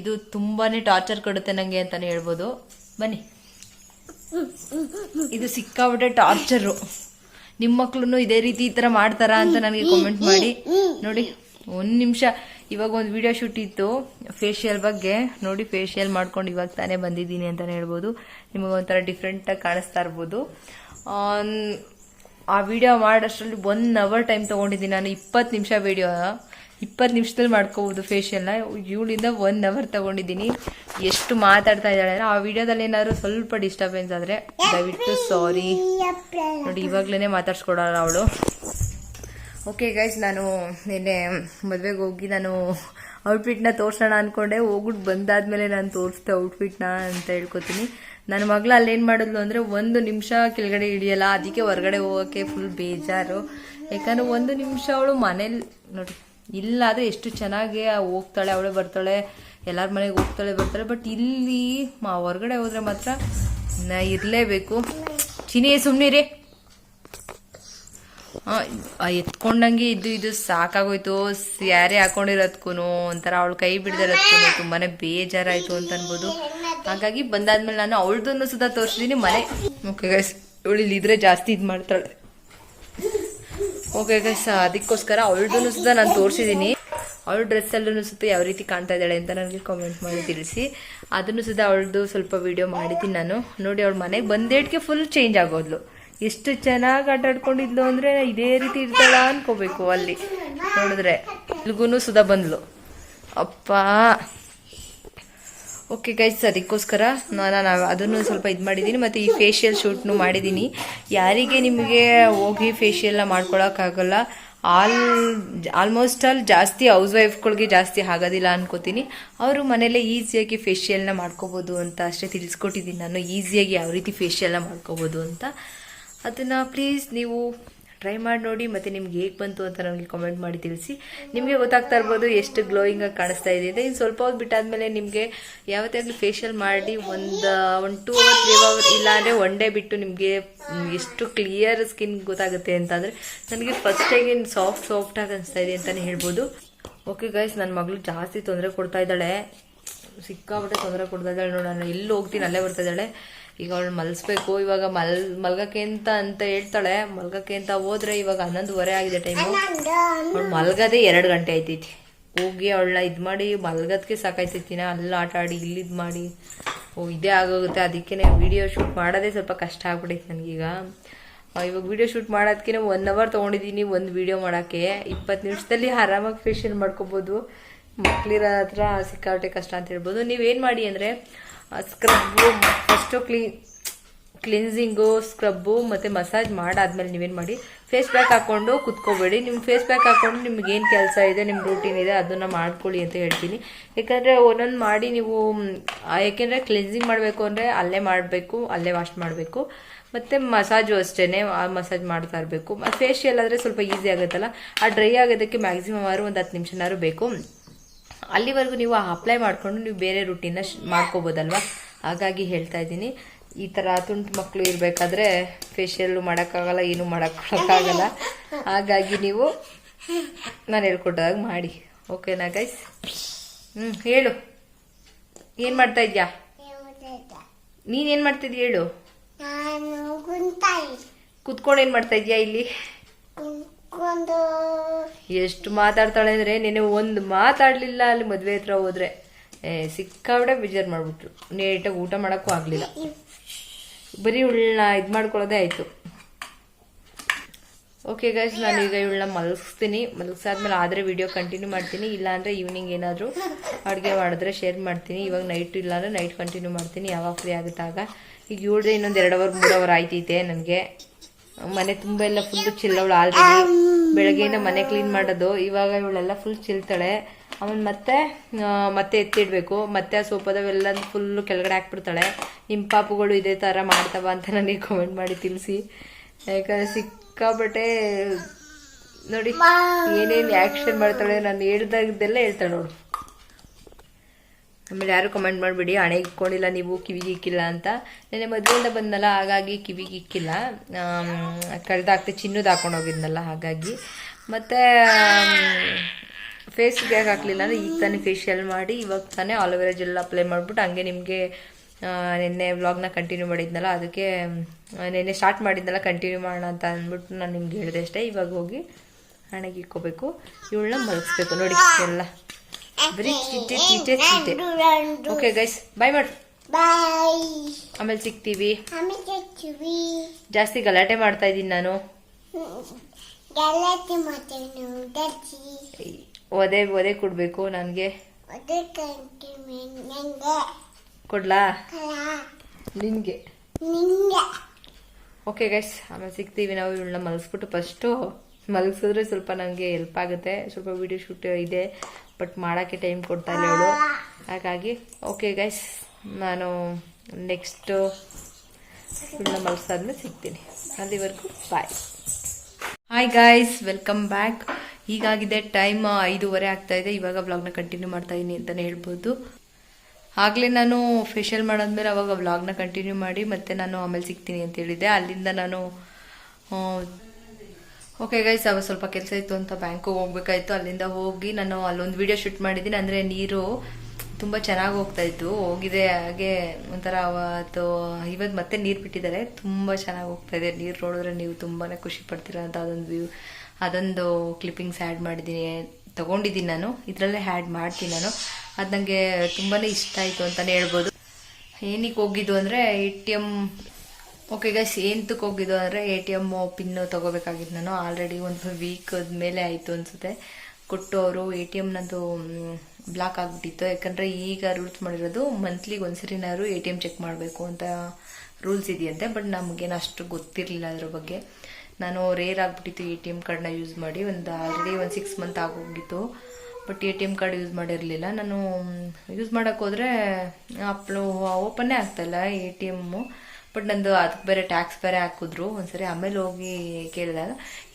ಇದು ತುಂಬಾ ಟಾರ್ಚರ್ ಕೊಡುತ್ತೆ ನನಗೆ ಅಂತಲೇ ಹೇಳ್ಬೋದು. ಬನ್ನಿ, ಇದು ಸಿಕ್ಕಾಬಿಟ್ಟೆ ಟಾರ್ಚರು. ನಿಮ್ಮ ಮಕ್ಳು ಇದೇ ರೀತಿ ಈ ಥರ ಮಾಡ್ತಾರಾ ಅಂತ ನನಗೆ ಕಾಮೆಂಟ್ ಮಾಡಿ. ನೋಡಿ, 1 ನಿಮಿಷ. ಇವಾಗ ಒಂದು ವಿಡಿಯೋ ಶೂಟ್ ಇತ್ತು ಫೇಶಿಯಲ್ ಬಗ್ಗೆ. ನೋಡಿ, ಫೇಶಿಯಲ್ ಮಾಡ್ಕೊಂಡು ಇವಾಗ ತಾನೇ ಬಂದಿದ್ದೀನಿ ಅಂತಲೇ ಹೇಳ್ಬೋದು. ನಿಮಗೆ ಒಂಥರ ಡಿಫ್ರೆಂಟಾಗಿ ಕಾಣಿಸ್ತಾ ಇರ್ಬೋದು. ಆ ವಿಡಿಯೋ ಮಾಡೋಷ್ಟರಲ್ಲಿ 1 ಅವರ್ ಟೈಮ್ ತೊಗೊಂಡಿದ್ದೀನಿ ನಾನು. 20 ನಿಮಿಷ ವಿಡಿಯೋ, 20 ನಿಮಿಷದಲ್ಲಿ ಮಾಡ್ಕೋಬೋದು ಫೇಶಿಯಲ್ನ. ಇವಳಿಂದ 1 ಅವರ್ ತೊಗೊಂಡಿದ್ದೀನಿ. ಎಷ್ಟು ಮಾತಾಡ್ತಾ ಇದ್ದಾಳೆ. ಆ ವಿಡಿಯೋದಲ್ಲಿ ಏನಾದ್ರು ಸ್ವಲ್ಪ ಡಿಸ್ಟರ್ಬೆನ್ಸ್ ಆದರೆ ದಯವಿಟ್ಟು ಸಾರಿ. ನೋಡಿ, ಇವಾಗಲೇ ಮಾತಾಡ್ಸ್ಕೊಡಲ್ಲ ಅವಳು. ಓಕೆ ಗೈಸ್, ನಾನು ನಿನ್ನೆ ಮದುವೆಗೆ ಹೋಗಿ ನಾನು ಔಟ್ಫಿಟ್ನ ತೋರಿಸೋಣ ಅಂದ್ಕೊಂಡೆ. ಹೋಗ್ಬಿಟ್ಟು ಬಂದಾದ್ಮೇಲೆ ನಾನು ತೋರಿಸ್ದೆ ಔಟ್ಫಿಟ್ನ ಅಂತ ಹೇಳ್ಕೊತೀನಿ. ನನ್ನ ಮಗಳು ಅಲ್ಲೇನು ಮಾಡಿದ್ಲು ಅಂದರೆ 1 ನಿಮಿಷ ಕೆಳಗಡೆ ಹಿಡಿಯಲ್ಲ. ಅದಕ್ಕೆ ಹೊರಗಡೆ ಹೋಗೋಕ್ಕೆ ಫುಲ್ ಬೇಜಾರು. ಯಾಕಂದರೆ 1 ನಿಮಿಷ ಅವಳು ಮನೇಲಿ ನೋಡಿ ಇಲ್ಲಾದರೆ ಎಷ್ಟು ಚೆನ್ನಾಗಿ ಹೋಗ್ತಾಳೆ, ಅವಳೇ ಬರ್ತಾಳೆ, ಎಲ್ಲರ ಮನೆಗೆ ಹೋಗ್ತಾಳೆ ಬರ್ತಾಳೆ. ಬಟ್ ಇಲ್ಲಿ ಹೊರಗಡೆ ಹೋದರೆ ಮಾತ್ರ ಇರಲೇಬೇಕು. ಚಿನಿ ಸುಮ್ಮನಿರಿ. ಎತ್ಕೊಂಡಂಗೆ ಇದು ಸಾಕಾಗೋಯ್ತು. ಸ್ಯಾರಿ ಹಾಕೊಂಡಿರೋದಕ್ಕೂ ಒಂಥರ ಅವಳು ಕೈ ಬಿಡದಿರೋದಕ್ಕೂ ತುಂಬಾ ಬೇಜಾರಾಯಿತು ಅಂತ ಅನ್ಬೋದು. ಹಾಗಾಗಿ ಬಂದಾದ್ಮೇಲೆ ನಾನು ಅವಳದನ್ನು ಸುಧಾ ತೋರಿಸಿದ್ದೀನಿ ಮನೆ. ಓಕೆ ಗೈಸ್, ಇವಳು ಇಲ್ಲಿದ್ರೆ ಜಾಸ್ತಿ ಇದು ಮಾಡ್ತಾಳೆ. ಓಕೆ ಗೈಸ್, ಅದಕ್ಕೋಸ್ಕರ ಅವಳದನ್ನು ಸುಧಾ ನಾನು ತೋರಿಸಿದ್ದೀನಿ. ಅವಳ ಡ್ರೆಸ್ಸಲ್ಲೂ ಸುತ್ತ ಯಾವ ರೀತಿ ಕಾಣ್ತಾ ಇದ್ದಾಳೆ ಅಂತ ನನಗೆ ಕಾಮೆಂಟ್ ಮಾಡಿ ತಿಳಿಸಿ. ಅದನ್ನು ಸುಧಾ ಅವಳದು ಸ್ವಲ್ಪ ವಿಡಿಯೋ ಮಾಡಿದ್ದೀನಿ ನಾನು. ನೋಡಿ, ಅವಳ ಮನೆಗೆ ಬಂದೇಟ್ಗೆ ಫುಲ್ ಚೇಂಜ್ ಆಗೋದ್ಲು. ಎಷ್ಟು ಚೆನ್ನಾಗಿ ಆಟ ಆಡ್ಕೊಂಡಿದ್ಲು ಅಂದರೆ ಇದೇ ರೀತಿ ಇರ್ತಾಳ ಅನ್ಕೋಬೇಕು. ಅಲ್ಲಿ ನೋಡಿದ್ರೆ ಇಲ್ಗೂ ಸುಧಾ ಬಂದ್ಲು. ಅಪ್ಪ. ಓಕೆ ಗೈಸ್, ಅದಕ್ಕೋಸ್ಕರ ನಾನು ಅದನ್ನು ಸ್ವಲ್ಪ ಇದು ಮಾಡಿದ್ದೀನಿ. ಮತ್ತು ಈ ಫೇಶಿಯಲ್ ಶೂಟ್ನು ಮಾಡಿದ್ದೀನಿ. ಯಾರಿಗೆ ನಿಮಗೆ ಹೋಗಿ ಫೇಶಿಯಲ್ನ ಮಾಡ್ಕೊಳಕ್ಕಾಗಲ್ಲ, ಆಲ್ಮೋಸ್ಟ್ ಜಾಸ್ತಿ ಹೌಸ್ ವೈಫ್ಗಳಿಗೆ ಜಾಸ್ತಿ ಆಗೋದಿಲ್ಲ ಅನ್ಕೋತೀನಿ. ಅವರು ಮನೇಲೆ ಈಸಿಯಾಗಿ ಫೇಶಿಯಲ್ನ ಮಾಡ್ಕೋಬೋದು ಅಂತ ಅಷ್ಟೇ ತಿಳಿಸ್ಕೊಟ್ಟಿದ್ದೀನಿ ನಾನು. ಈಸಿಯಾಗಿ ಯಾವ ರೀತಿ ಫೇಶಿಯಲ್ನ ಮಾಡ್ಕೋಬೋದು ಅಂತ. ಅದನ್ನು ಪ್ಲೀಸ್ ನೀವು ಟ್ರೈ ಮಾಡಿ ನೋಡಿ. ಮತ್ತು ನಿಮ್ಗೆ ಹೇಗೆ ಬಂತು ಅಂತ ನನಗೆ ಕಾಮೆಂಟ್ ಮಾಡಿ ತಿಳಿಸಿ. ನಿಮಗೆ ಗೊತ್ತಾಗ್ತಾ ಇರ್ಬೋದು ಎಷ್ಟು ಗ್ಲೋಯಿಂಗಾಗಿ ಕಾಣಿಸ್ತಾ ಇದೆ ಅಂತ. ಇನ್ನು ಸ್ವಲ್ಪ ಹೊತ್ತು ಬಿಟ್ಟಾದ್ಮೇಲೆ ನಿಮಗೆ ಯಾವತ್ತಾಗಲಿ ಫೇಶಿಯಲ್ ಮಾಡಿ ಒಂದು 2 ಅವರ್ 3 ಅವರ್ ಇಲ್ಲಾಂದರೆ 1 ಡೇ ಬಿಟ್ಟು ನಿಮಗೆ ಎಷ್ಟು ಕ್ಲಿಯರ್ ಸ್ಕಿನ್ ಗೊತ್ತಾಗುತ್ತೆ ಅಂತಂದರೆ ನನಗೆ ಫಸ್ಟಾಗಿ ಸಾಫ್ಟಾಗಿ ಅನಿಸ್ತಾ ಇದೆ ಅಂತಲೇ ಹೇಳ್ಬೋದು. ಓಕೆ ಗೈಸ್, ನನ್ನ ಮಗಳು ಜಾಸ್ತಿ ತೊಂದರೆ ಕೊಡ್ತಾ ಇದ್ದಾಳೆ, ಸಿಕ್ಕಾಬಿಟ್ಟೆ ತೊಂದರೆ ಕೊಡ್ತಾ ಇದ್ದಾಳೆ. ನೋಡಿ, ನಾನು ಎಲ್ಲಿ ಹೋಗ್ತೀನಿ ಅಲ್ಲೇ ಬರ್ತಾ ಇದ್ದಾಳೆ. ಈಗ ಅವಳು ಮಲಗಿಸ್ಬೇಕು. ಇವಾಗ ಮಲ್ಗಕ್ಕೆ ಅಂತ ಹೇಳ್ತಾಳೆ. ಮಲ್ಗಕ್ಕೆ ಅಂತ ಹೋದ್ರೆ ಇವಾಗ 11:30 ಆಗಿದೆ ಟೈಮು. ಅವಳು ಮಲ್ಗದೆ 2 ಗಂಟೆ ಆಯ್ತೈತಿ. ಹೋಗಿ ಅವಳನ್ನ ಇದು ಮಾಡಿ ಮಲ್ಗದಕ್ಕೆ ಸಾಕಾಯ್ತೈತಿ. ಅಲ್ಲಿ ಆಟ ಆಡಿ ಇಲ್ಲಿ ಇದು ಮಾಡಿ ಇದೇ ಆಗೋಗುತ್ತೆ. ಅದಕ್ಕೆ ವಿಡಿಯೋ ಶೂಟ್ ಮಾಡೋದೇ ಸ್ವಲ್ಪ ಕಷ್ಟ ಆಗ್ಬಿಟ್ಟೈತೆ ನನಗೀಗ. ಇವಾಗ ವಿಡಿಯೋ ಶೂಟ್ ಮಾಡೋದಕ್ಕೆ 1 ಅವರ್ ತೊಗೊಂಡಿದ್ದೀನಿ ಒಂದು ವಿಡಿಯೋ ಮಾಡೋಕ್ಕೆ. 20 ನಿಮಿಷದಲ್ಲಿ ಆರಾಮಾಗಿ ಫೇಶಿಯಲ್ ಮಾಡ್ಕೋಬೋದು. ಮಕ್ಳಿರೋ ಹತ್ರ ಸಿಕ್ಕಾಪಟ್ಟೆ ಕಷ್ಟ ಅಂತ ಹೇಳ್ಬೋದು. ನೀವೇನು ಮಾಡಿ ಅಂದರೆ ಸ್ಕ್ರಬ್ಬು ಫಸ್ಟು ಕ್ಲಿನ್ಸಿಂಗು, ಸ್ಕ್ರಬ್ಬು ಮತ್ತು ಮಸಾಜ್ ಮಾಡಾದ್ಮೇಲೆ ನೀವೇನು ಮಾಡಿ ಫೇಸ್ ಪ್ಯಾಕ್ ಹಾಕ್ಕೊಂಡು ಕುತ್ಕೋಬೇಡಿ. ನಿಮ್ಮ ಫೇಸ್ ಪ್ಯಾಕ್ ಹಾಕ್ಕೊಂಡು ನಿಮ್ಗೆ ಏನು ಕೆಲಸ ಇದೆ, ನಿಮ್ಮ ರೂಟೀನ್ ಇದೆ ಅದನ್ನು ಮಾಡ್ಕೊಳ್ಳಿ ಅಂತ ಹೇಳ್ತೀನಿ. ಯಾಕಂದರೆ ಒಂದೊಂದು ಮಾಡಿ ನೀವು, ಯಾಕೆಂದರೆ ಕ್ಲಿನ್ಸಿಂಗ್ ಮಾಡಬೇಕು ಅಂದರೆ ಅಲ್ಲೇ ಮಾಡಬೇಕು, ಅಲ್ಲೇ ವಾಶ್ ಮಾಡಬೇಕು. ಮತ್ತು ಮಸಾಜು ಅಷ್ಟೇ, ಆ ಮಸಾಜ್ ಮಾಡ್ತಾ ಇರಬೇಕು. ಫೇಶಿಯಲ್ ಆದರೆ ಸ್ವಲ್ಪ ಈಸಿ ಆಗುತ್ತಲ್ಲ. ಆ ಡ್ರೈ ಆಗೋದಕ್ಕೆ ಮ್ಯಾಕ್ಸಿಮಮ್ ಆದರೂ ಒಂದು 10 ನಿಮಿಷನಾದ್ರು ಬೇಕು. ಅಲ್ಲಿವರೆಗೂ ನೀವು ಅಪ್ಲೈ ಮಾಡಿಕೊಂಡು ನೀವು ಬೇರೆ ರೂಟೀನ್ನ ಮಾಡ್ಕೋಬೋದಲ್ವ. ಹಾಗಾಗಿ ಹೇಳ್ತಾ ಇದ್ದೀನಿ. ಈ ಥರ ತುಂಟು ಮಕ್ಕಳು ಇರಬೇಕಾದ್ರೆ ಫೇಶಿಯಲ್ಲು ಮಾಡೋಕ್ಕಾಗಲ್ಲ, ಏನೂ ಮಾಡೋಕ್ಕಾಗಲ್ಲ. ಹಾಗಾಗಿ ನೀವು ನಾನು ಹೇಳ್ಕೊಟ್ಟಾಗ ಮಾಡಿ. ಓಕೆನಾ ಗೈಸ್? ಹೇಳು, ಏನು ಮಾಡ್ತಾ ಇದ್ಯಾ? ನೀನೇನು ಮಾಡ್ತಿದ್ಯಾ ಹೇಳು. ಕುತ್ಕೊಂಡು ಏನು ಮಾಡ್ತಾ ಇದ್ಯಾ ಇಲ್ಲಿ? ಎಷ್ಟು ಮಾತಾಡ್ತಾಳೆ ಅಂದರೆ ನೆನೆ ಒಂದು ಮಾತಾಡಲಿಲ್ಲ. ಅಲ್ಲಿ ಮದುವೆ ಹತ್ರ ಹೋದ್ರೆ ಸಿಕ್ಕಾಬಿಡೆ ಬೇಜಾರು ಮಾಡಿಬಿಟ್ರು. ನೀಟಾಗಿ ಊಟ ಮಾಡೋಕ್ಕೂ ಆಗಲಿಲ್ಲ. ಬರೀ ಉಳ್ಳನ್ನ ಇದು ಮಾಡ್ಕೊಳ್ಳೋದೇ ಆಯಿತು. ಓಕೆ ಗೈಸ್, ನಾನು ಈಗ ಇವಳನ್ನ ಮಲಗಿಸ್ತೀನಿ. ಮಲಗಿಸಾದ್ಮೇಲೆ ಆದರೆ ವಿಡಿಯೋ ಕಂಟಿನ್ಯೂ ಮಾಡ್ತೀನಿ, ಇಲ್ಲಾಂದರೆ ಈವ್ನಿಂಗ್ ಏನಾದರೂ ಅಡುಗೆ ಮಾಡಿದ್ರೆ ಶೇರ್ ಮಾಡ್ತೀನಿ. ಇವಾಗ ನೈಟ್ ಇಲ್ಲಾಂದರೆ ನೈಟ್ ಕಂಟಿನ್ಯೂ ಮಾಡ್ತೀನಿ, ಯಾವಾಗ ಫ್ರೀ ಆಗುತ್ತಾಗ. ಈಗ ಇವಳ್ದೆ ಇನ್ನೊಂದು 2 ಅವರ್ 3 ಅವರ್ ಆಯ್ತೈತೆ ನನಗೆ. ಮನೆ ತುಂಬ ಎಲ್ಲ ಫುಲ್ಲು ಚಿಲ್ಲವಳು ಆಲ್ರೆಡಿ. ಬೆಳಗ್ಗೆಯಿಂದ ಮನೆ ಕ್ಲೀನ್ ಮಾಡೋದು, ಇವಾಗ ಇವಳೆಲ್ಲ ಫುಲ್ ಚಿಲ್ತಾಳೆ. ಆಮೇಲೆ ಮತ್ತೆ ಎತ್ತಿಡಬೇಕು. ಮತ್ತೆ ಆ ಸೋಫಾದವೆಲ್ಲ ಫುಲ್ಲು ಕೆಳಗಡೆ ಹಾಕ್ಬಿಡ್ತಾಳೆ. ನಿಮ್ಮ ಪಾಪುಗಳು ಇದೇ ಥರ ಮಾಡ್ತಾವ ಅಂತ ನನಗೆ ಕಮೆಂಟ್ ಮಾಡಿ ತಿಳಿಸಿ. ಯಾಕಂದರೆ ಸಿಕ್ಕಾಬಟ್ಟೆ ನೋಡಿ ಏನೇನು ಆ್ಯಕ್ಷನ್ ಮಾಡ್ತಾಳೆ, ನಾನು ಹೇಳ್ದಾಗಿದ್ದೆಲ್ಲ ಹೇಳ್ತಾಳೆ ನೋಡು. ಆಮೇಲೆ ಯಾರು ಕಮೆಂಟ್ ಮಾಡಿಬಿಡಿ ಹಣೆಗೆ ಇಕ್ಕೊಂಡಿಲ್ಲ ನೀವು, ಕಿವಿಗೆ ಇಕ್ಕಿಲ್ಲ ಅಂತ. ನೆನ್ನೆ ಮದುವೆಯಿಂದ ಬಂದಲ್ಲ, ಹಾಗಾಗಿ ಕಿವಿಗೆ ಇಕ್ಕಿಲ್ಲ. ಕಳೆದಾಗ್ತಿ ಚಿನ್ನದ ಹಾಕೊಂಡು ಹೋಗಿದ್ನಲ್ಲ, ಹಾಗಾಗಿ. ಮತ್ತು ಫೇಸ್ಗೆ ಯಾಕೆ ಹಾಕಲಿಲ್ಲ ಅಂದರೆ ಈಗ ತಾನೇ ಫೇಶಿಯಲ್ ಮಾಡಿ ಇವಾಗ ತಾನೇ ಆಲೋವೆರಾ ಜೆಲ್ ಅಪ್ಲೈ ಮಾಡಿಬಿಟ್ಟು ಹಂಗೆ ನಿಮಗೆ ನಿನ್ನೆ ವ್ಲಾಗ್ನ ಕಂಟಿನ್ಯೂ ಮಾಡಿದ್ನಲ್ಲ, ಅದಕ್ಕೆ ನಿನ್ನೆ ಸ್ಟಾರ್ಟ್ ಮಾಡಿದ್ನಲ್ಲ ಕಂಟಿನ್ಯೂ ಮಾಡೋಣ ಅಂತ ಅಂದ್ಬಿಟ್ಟು ನಾನು ನಿಮ್ಗೆ ಹೇಳಿದೆ ಅಷ್ಟೇ. ಇವಾಗ ಹೋಗಿ ಹಣೆಗೆ ಇಕ್ಕೋಬೇಕು, ಇವಳನ್ನ ಮಲಗಿಸ್ಬೇಕು. ನೋಡಿ ಎಲ್ಲ ಬರೀ ಚೀಟೆ. ಓಕೆ ಗೈಸ್, ಬಾಯ್ ಮಾಡಿ. ಆಮೇಲೆ ಸಿಗ್ತೀವಿ. ಜಾಸ್ತಿ ಗಲಾಟೆ ಮಾಡ್ತಾ ಇದ್ದೀನಿ ನಾನು. ಒದೆ ಕೊಡ್ಬೇಕು ನನಗೆ. ಕೊಡ್ಲಾ ನಿನ್ಗೆ? ಓಕೆ ಗೈಸ್, ಆಮೇಲೆ ಸಿಗ್ತೀವಿ ನಾವು. ಇವಳನ್ನ ಮಲಗಿಸ್ಬಿಟ್ಟು ಫಸ್ಟು ಮಲಗಿಸಿದ್ರೆ ಸ್ವಲ್ಪ ನನಗೆ ಹೆಲ್ಪ್ ಆಗುತ್ತೆ. ಸ್ವಲ್ಪ ವಿಡಿಯೋ ಶೂಟ್ ಇದೆ, ಬಟ್ ಮಾಡೋಕ್ಕೆ ಟೈಮ್ ಕೊಡ್ತಾ ಇಲ್ಲ ಇವಳು, ಹಾಗಾಗಿ. ಓಕೆ ಗೈಸ್, ನಾನು ನೆಕ್ಸ್ಟು ಇವಳನ್ನ ಮಲಗಿಸಾದ್ಮೇಲೆ ಸಿಗ್ತೀನಿ. ಅಲ್ಲಿವರೆಗೂ bye. Hi guys, welcome back. ಹೀಗಾಗಿದೆ ಟೈಮ್ 5:30 ಆಗ್ತಾಯಿದೆ. ಇವಾಗ ವ್ಲಾಗ್ನ ಕಂಟಿನ್ಯೂ ಮಾಡ್ತಾಯಿದ್ದೀನಿ ಅಂತಲೇ ಹೇಳ್ಬೋದು. ಆಗಲೇ ನಾನು ಫೇಶಿಯಲ್ ಮಾಡಾದ್ಮೇಲೆ ಅವಾಗ ವ್ಲಾಗ್ನ ಕಂಟಿನ್ಯೂ ಮಾಡಿ ಮತ್ತೆ ನಾನು ಆಮೇಲೆ ಸಿಗ್ತೀನಿ ಅಂತ ಹೇಳಿದ್ದೆ. ಅಲ್ಲಿಂದ ನಾನು ಓಕೆ ಗೈಸ್, ಅವಾಗ ಸ್ವಲ್ಪ ಕೆಲಸ ಇತ್ತು ಅಂತ ಬ್ಯಾಂಕಿಗೆ ಹೋಗ್ಬೇಕಾಯ್ತು. ಅಲ್ಲಿಂದ ಹೋಗಿ ನಾನು ಅಲ್ಲೊಂದು ವಿಡಿಯೋ ಶೂಟ್ ಮಾಡಿದ್ದೀನಿ. ಅಂದರೆ ನೀರು ತುಂಬ ಚೆನ್ನಾಗಿ ಹೋಗ್ತಾಯಿತ್ತು, ಹೋಗಿದೆ. ಹಾಗೆ ಒಂಥರ ಇವತ್ತು ಮತ್ತೆ ನೀರು ಬಿಟ್ಟಿದ್ದಾರೆ, ತುಂಬ ಚೆನ್ನಾಗಿ ಹೋಗ್ತಾಯಿದೆ. ನೀರು ನೋಡಿದ್ರೆ ನೀವು ತುಂಬಾ ಖುಷಿ ಪಡ್ತೀರಾ ಅಂತ ಅದೊಂದು ಕ್ಲಿಪ್ಪಿಂಗ್ಸ್ ಆ್ಯಡ್ ತೊಗೊಂಡಿದ್ದೀನಿ ನಾನು. ಇದರಲ್ಲೇ ಆ್ಯಡ್ ಮಾಡ್ತೀನಿ ನಾನು. ಅದು ನನಗೆ ತುಂಬಾ ಇಷ್ಟ ಆಯಿತು ಅಂತಲೇ ಹೇಳ್ಬೋದು. ಏನಕ್ಕೆ ಹೋಗಿದ್ದು ಅಂದರೆ ATM. ಓಕೆ ಗೈಸ್, ಏನಕ್ಕೆ ಹೋಗಿದ್ದು ಅಂದರೆ ATM ಪಿನ್ನು ತೊಗೋಬೇಕಾಗಿತ್ತು ನಾನು. ಆಲ್ರೆಡಿ ಒಂದು ವೀಕ್ ಮೇಲೆ ಆಯಿತು ಅನಿಸುತ್ತೆ ಕೊಟ್ಟು. ಅವರು ATM ನಂದು ಬ್ಲಾಕ್ ಆಗಿಬಿಟ್ಟಿತ್ತು. ಯಾಕಂದರೆ ಈಗ ರೂಲ್ಸ್ ಮಾಡಿರೋದು ಮಂತ್ಲಿಗೆ ಒಂದ್ಸರಿನಾದ್ರು ATM ಚೆಕ್ ಮಾಡಬೇಕು ಅಂತ ರೂಲ್ಸ್ ಇದೆಯಂತೆ. ಬಟ್ ನಮಗೇನು ಅಷ್ಟು ಗೊತ್ತಿರಲಿಲ್ಲ ಅದ್ರ ಬಗ್ಗೆ. ನಾನು ರೇರ್ ಆಗಿಬಿಟ್ಟಿತ್ತು ATM ಕಾರ್ಡ್ನ ಯೂಸ್ ಮಾಡಿ. ಆಲ್ರೆಡಿ 6 ಮಂತ್ ಆಗೋಗಿತ್ತು, ಬಟ್ ATM ಕಾರ್ಡ್ ಯೂಸ್ ಮಾಡಿರಲಿಲ್ಲ. ನಾನು ಯೂಸ್ ಮಾಡೋಕ್ಕೆ ಹೋದರೆ ಓಪನ್ನೇ ಆಗ್ತಾಯಿಲ್ಲ ATM. ಬಟ್ ನಂದು ಅದಕ್ಕೆ ಬೇರೆ ಟ್ಯಾಕ್ಸ್ ಬೇರೆ ಹಾಕಿದ್ರು ಒಂದ್ಸರಿ. ಆಮೇಲೆ ಹೋಗಿ ಕೇಳಿದಾಗ